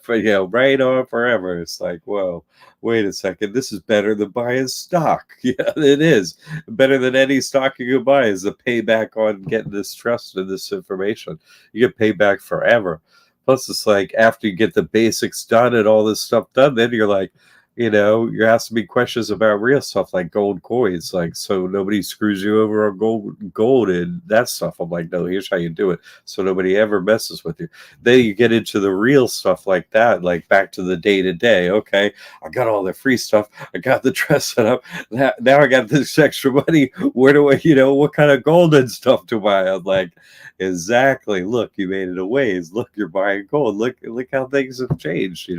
for right on forever. It's like, whoa, wait a second, this is better than buying stock. Yeah, it is better than any stock you can buy. Is the payback on getting this trust and this information. You get paid back forever. Plus, it's like after you get the basics done and all this stuff done, then you're like, you're asking me questions about real stuff like gold coins, like so nobody screws you over on gold and that stuff. I'm like, no, here's how you do it, so nobody ever messes with you. Then you get into the real stuff like that, like back to the day to day. Okay, I got all the free stuff. I got the dress set up. Now I got this extra money. Where do I, what kind of gold and stuff to buy? I'm like, exactly. Look, you made it a ways. Look, you're buying gold. Look how things have changed.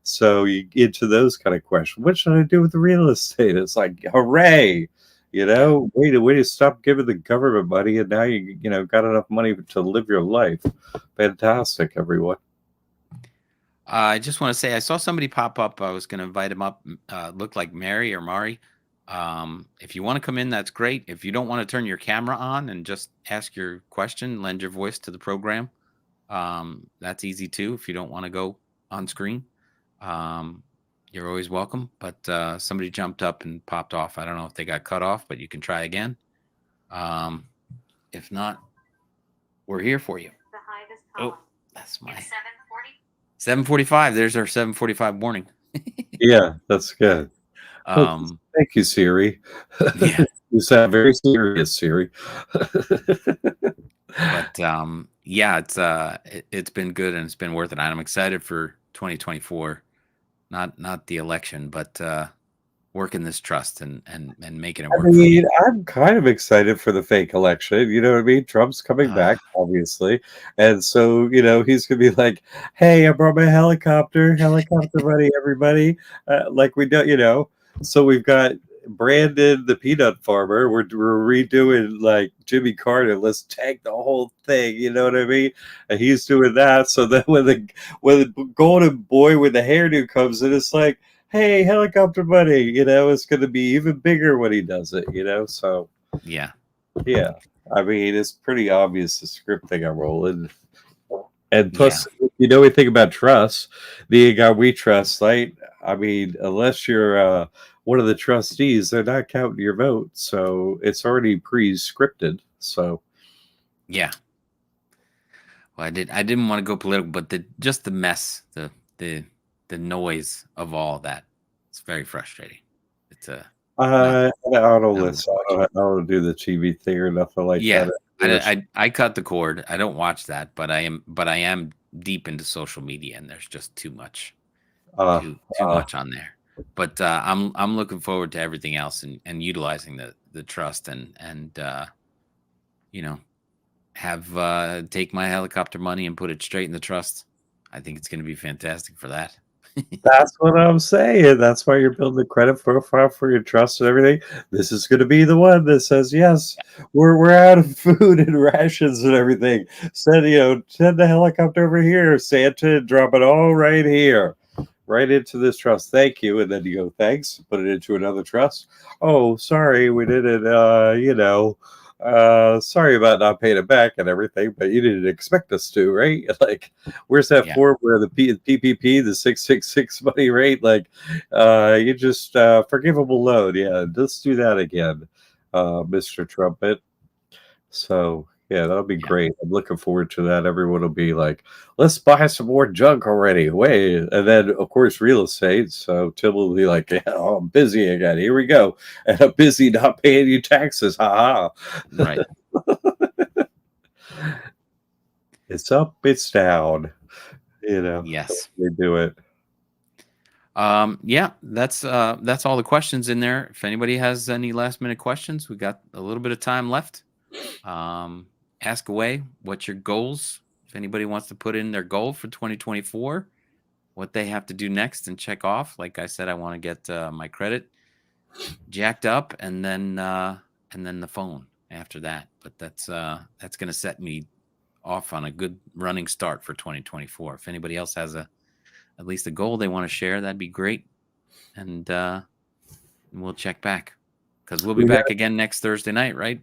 So you get into those kind of questions. What should I do with the real estate? It's like, hooray! Yeah. Way to stop giving the government money, and now you got enough money to live your life. Fantastic, everyone. I just want to say I saw somebody pop up. I was going to invite him up. Looked like Mary or Mari. If you want to come in, that's great. If you don't want to turn your camera on and just ask your question, lend your voice to the program. That's easy too. If you don't want to go on screen, you're always welcome. But somebody jumped up and popped off. I don't know if they got cut off, but you can try again. If not, we're here for you. Oh, that's my 7:45. There's our 7:45 warning. Yeah, that's good. Thank you, Siri. Yeah. You sound very serious, Siri. But yeah, it's been good and it's been worth it. I'm excited for 2024, not the election, but working this trust and making it I work for mean, me. I'm kind of excited for the fake election. You know what I mean? Trump's coming Uh, back, obviously. And so, he's going to be like, hey, I brought my helicopter money, everybody. Like we do, So we've got Brandon, the peanut farmer. We're redoing like Jimmy Carter. Let's tank the whole thing. You know what I mean? And he's doing that. So then when the golden boy with the hairdo comes in, it's like, hey, helicopter money, it's going to be even bigger when he does it, So, yeah, yeah, I mean, it's pretty obvious the script they got rolling. And yeah, plus, if you know anything about trust, the guy we trust, right? I mean, unless you're one of the trustees, they're not counting your vote. So it's already pre-scripted. So, yeah. Well, I didn't want to go political, but just the mess, the the noise of all that, it's very frustrating. It's not I don't not listen. worth watching. I don't do the TV thing or nothing like that. Yeah, I cut the cord. I don't watch that, but I am deep into social media, and there's just Uh, too uh, much on there. But I'm looking forward to everything else and utilizing the trust and you know have take my helicopter money and put it straight in the trust. I think it's going to be fantastic for that. That's what I'm saying. That's why you're building a credit profile for your trust and everything. This is going to be the one that says, yes, we're out of food and rations and everything. Send the helicopter over here, Santa, drop it all right here, right into this trust. Thank you. And then you go, thanks, put it into another trust. Oh, sorry, we didn't, sorry about not paying it back and everything, but you didn't expect us to, right? Like, where's that Yeah, form where the PPP, the 666 money rate? Like, you just forgivable loan. Yeah, let's do that again, Mr. Trumpet. So yeah, that'll be yeah, great. I'm looking forward to that. Everyone will be like, let's buy some more junk already. Wait. And then of course real estate. So Tim will be like, yeah, oh, I'm busy again. Here we go. And I'm busy not paying you taxes. Ha right. ha. It's up, it's down. Yes. They do it. Yeah, that's all the questions in there. If anybody has any last minute questions, we got a little bit of time left. Um, ask away. What's your goals? If anybody wants to put in their goal for 2024, what they have to do next and check off. Like I said, I want to get my credit jacked up and then the phone after that. But that's going to set me off on a good running start for 2024. If anybody else has at least a goal they want to share, that'd be great. And we'll check back because we'll be We got, back again next Thursday night, right?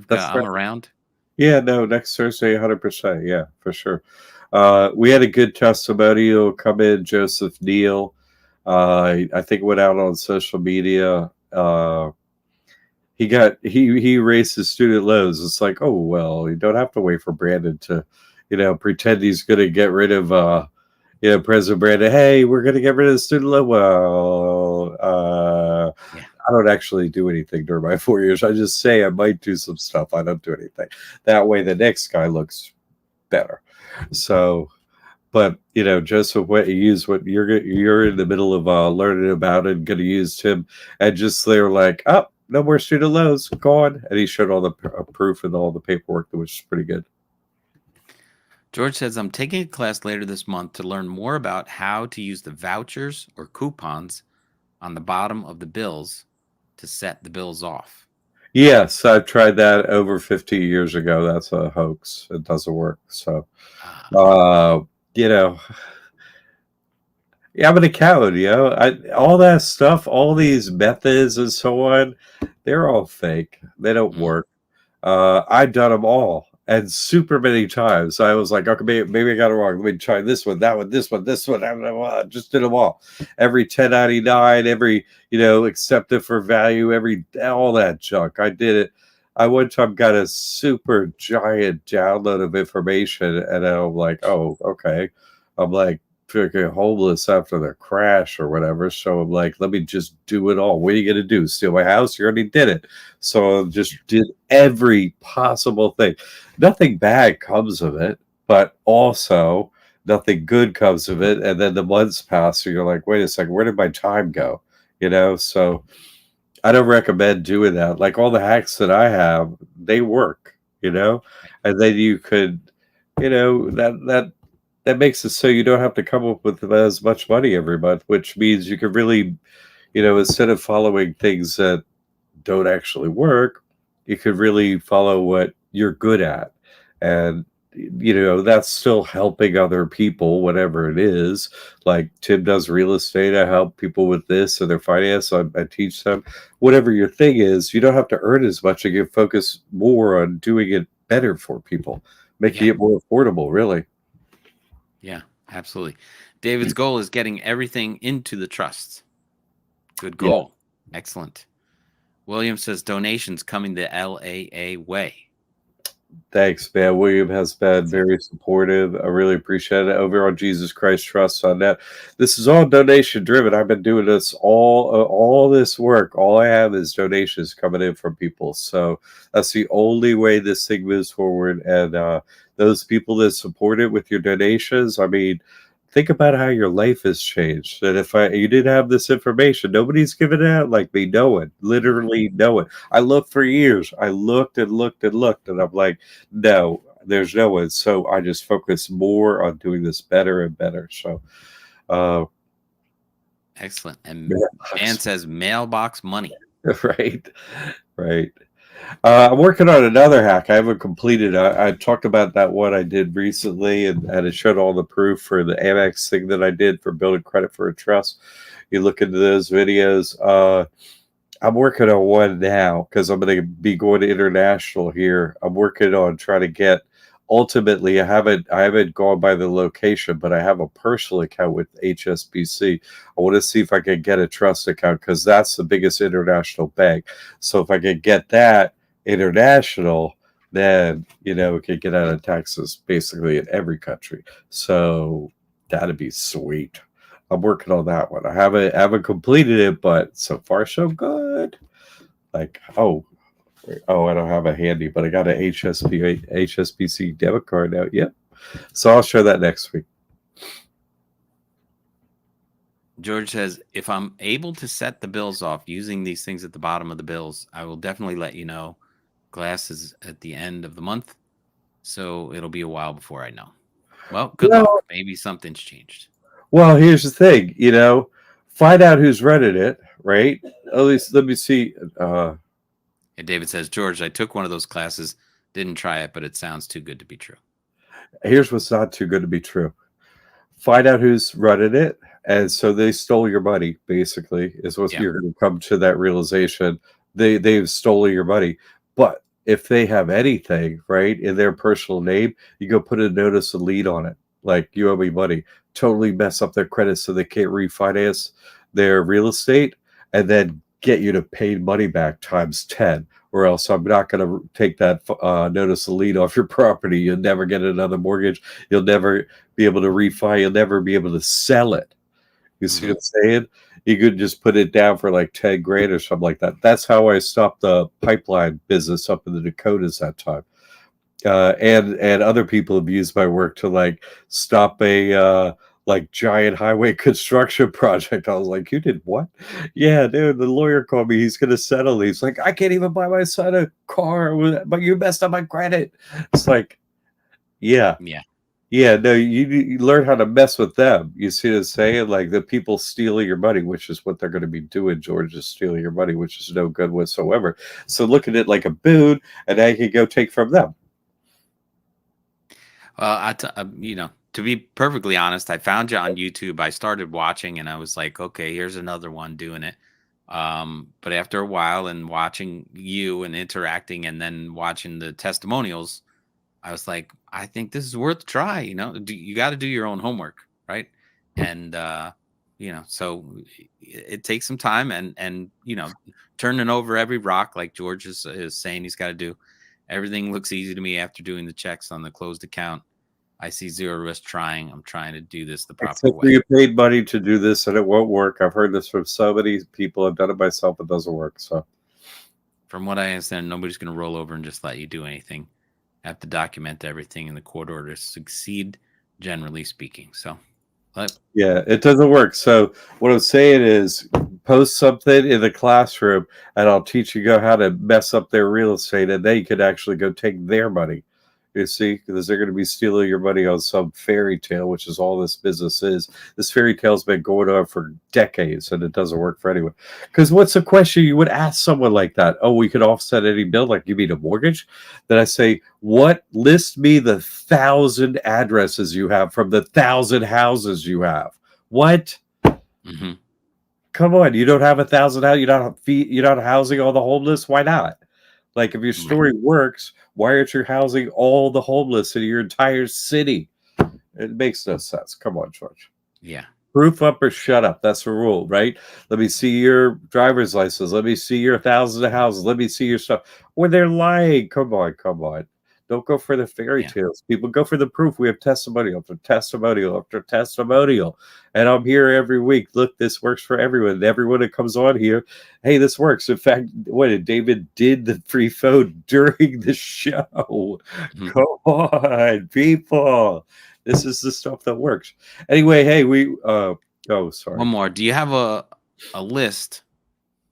that's I'm around. Yeah, no, next Thursday, 100%. Yeah, for sure. We had a good testimonial come in, Joseph Neal. I think it went out on social media. He raised his student loans. It's like, oh well, you don't have to wait for Brandon to, pretend he's going to get rid of, President Brandon. Hey, we're going to get rid of the student loan. Well, Yeah, I don't actually do anything during my 4 years. I just say I might do some stuff. I don't do anything. That way, the next guy looks better. So, but Joseph, what you use, what you're in the middle of learning about it, going to use him, and just they're like, oh, no more student loans, gone, and he showed all the proof and all the paperwork, which is pretty good. George says I'm taking a class later this month to learn more about how to use the vouchers or coupons on the bottom of the bills to set the bills off. Yes, I've tried that over 50 years ago. That's a hoax. It doesn't work. So, uh, you know, yeah, I'm an accountant. All that stuff, all these methods and so on, they're all fake. They don't Mm, work. I've done them all and super many times. I was like, okay, maybe I got it wrong. Let me try this one, that one, this one, this one. I just did them all. Every 1099, every, accepted for value, all that junk. I did it. I one time got a super giant download of information and I'm like, oh, okay. I'm like, freaking homeless after the crash or whatever. So I'm like, let me just do it all. What are you going to do? Steal my house? You already did it. So I just did every possible thing. Nothing bad comes of it. but also nothing good comes of it. And then the months pass, and you're like, wait a second, where did my time go? So I don't recommend doing that. Like all the hacks that I have, they work, and then you could, that makes it so you don't have to come up with as much money every month, which means you can really, instead of following things that don't actually work, you could really follow what you're good at. And, that's still helping other people, whatever it is. Like Tim does real estate. I help people with this and their finance. I teach them. Whatever your thing is, you don't have to earn as much. You can focus more on doing it better for people, making it more affordable, really. Yeah, absolutely. David's goal is getting everything into the trust. Good goal. Yeah. Excellent. William says donations coming the LAA way. Thanks, man. William has been very supportive. I really appreciate it. Over on Jesus Christ Trust on that. This is all donation driven. I've been doing this all this work. All I have is donations coming in from people. So that's the only way this thing moves forward. And those people that support it with your donations, I mean, think about how your life has changed. And if you didn't have this information, nobody's giving it out like me. No one, literally no one. I looked for years. I looked and looked and looked, and I'm like, no, there's no one. So I just focus more on doing this better and better. So, excellent. And Dan says mailbox money. Right. I'm working on another hack. I haven't completed. I talked about that one I did recently, and it showed all the proof for the Amex thing that I did for building credit for a trust. You look into those videos. I'm working on one now because I'm going to be going to international here. I'm working on trying to get. Ultimately, I haven't gone by the location, but I have a personal account with HSBC. I want to see if I can get a trust account because that's the biggest international bank. So if I can get that international, then we can get out of taxes basically in every country. So that'd be sweet. I'm working on that one. I haven't completed it, but so far so good. Like I don't have a handy, but I got an HSBC debit card now. Yep. So I'll share that next week. George says, if I'm able to set the bills off using these things at the bottom of the bills, I will definitely let you know. Glass is at the end of the month, so it'll be a while before I know. Well, good luck. Maybe something's changed. Well, here's the thing, find out who's rented it, right? At least let me see. And David says, George, I took one of those classes, didn't try it, but it sounds too good to be true. Here's what's not too good to be true. Find out who's running it. And so they stole your money, basically, is what you're going to come to that realization. They've stolen your money. But if they have anything, right, in their personal name, you go put a notice of lien on it. Like, you owe me money. Totally mess up their credit so they can't refinance their real estate and then get you to pay money back times 10, or else I'm not going to take that notice of lien off your property. You'll never get another mortgage. You'll never be able to refi. You'll never be able to sell it. You see what I'm saying? You could just put it down for like 10 grand or something like that. That's how I stopped the pipeline business up in the Dakotas that time. And other people have used my work to like stop a giant highway construction project. I was like, you did what? Yeah, dude, the lawyer called me. He's going to settle. He's like, I can't even buy my son a car, but you messed up my credit. It's like, yeah. No, you learn how to mess with them. You see what I'm saying? Like the people stealing your money, which is what they're going to be doing. George is stealing your money, which is no good whatsoever. So look at it like a boon, and now you can go take from them. Well, to be perfectly honest, I found you on YouTube. I started watching and I was like, okay, here's another one doing it. But after a while and watching you and interacting and then watching the testimonials, I was like, I think this is worth a try. You got to do your own homework, right? And, so it takes some time and turning over every rock like George is saying he's got to do. Everything looks easy to me after doing the checks on the closed account. I see zero risk trying. I'm trying to do this the proper way. You paid money to do this and it won't work. I've heard this from so many people. I've done it myself. It doesn't work. So from what I understand, nobody's going to roll over and just let you do anything. have to document everything in the court order to succeed, generally speaking. So, yeah, it doesn't work. So what I'm saying is post something in the classroom and I'll teach you how to mess up their real estate, and then you could actually go take their money. You see, because they're going to be stealing your money on some fairy tale, which is all this business is. This fairy tale's been going on for decades, and it doesn't work for anyone. Because what's the question you would ask someone like that? Oh, we could offset any bill, like you mean a mortgage? Then I say, what? List me the 1,000 addresses you have from the 1,000 houses you have. What? mm-hmm. Come on, you don't have 1,000 houses. You're not housing all the homeless. Why not? Like, if your story works, why aren't you housing all the homeless in your entire city? It makes no sense. Come on, George. Yeah. Proof up or shut up. That's the rule, right? Let me see your driver's license. Let me see your 1,000 houses. Let me see your stuff. When they're lying, come on. Don't go for the fairy tales. People go for the proof. We have testimonial after testimonial after testimonial. And I'm here every week. Look, this works for everyone. Everyone that comes on here, hey, this works. In fact, David did the free phone during the show. Mm-hmm. Come on, people. This is the stuff that works. Anyway, hey, sorry. One more. Do you have a list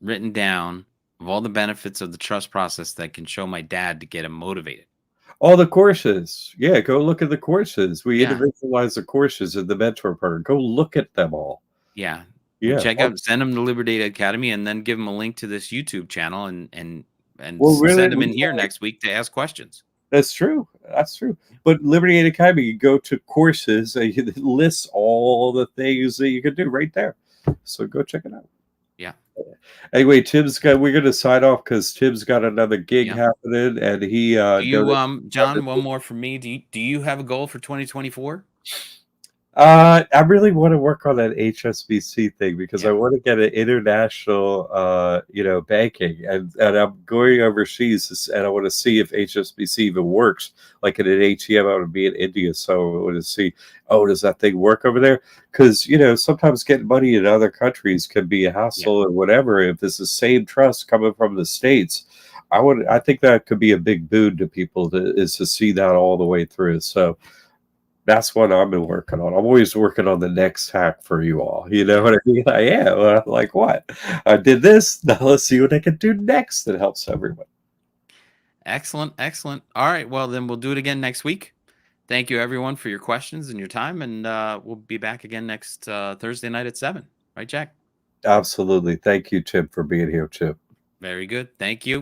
written down of all the benefits of the trust process that can show my dad to get him motivated? All the courses. Yeah, go look at the courses. We individualize the courses in the mentor program. Go look at them all. Yeah. Yeah. Send him to Liberty Academy, and then give him a link to this YouTube channel and send him in here next week to ask questions. That's true. But Liberty Academy, you go to courses, and it lists all the things that you can do right there. So go check it out. Yeah. Anyway, we're going to sign off because Tim's got another gig happening, and he. John, one more from me. Do you have a goal for 2024? I really want to work on that HSBC thing because I want to get an international, banking, and I'm going overseas, and I want to see if HSBC even works. Like at an ATM, I want to be in India, so I want to see, does that thing work over there? Because sometimes getting money in other countries can be a hassle or whatever. If it's the same trust coming from the States, I think that could be a big boon to people to see that all the way through. So. That's what I've been working on. I'm always working on the next hack for you all. You know what I mean? I am. Like what? I did this. Now let's see what I can do next that helps everyone. Excellent. All right. Well, then we'll do it again next week. Thank you, everyone, for your questions and your time. And we'll be back again next Thursday night at 7. Right, Jack? Absolutely. Thank you, Tim, for being here, too. Very good. Thank you.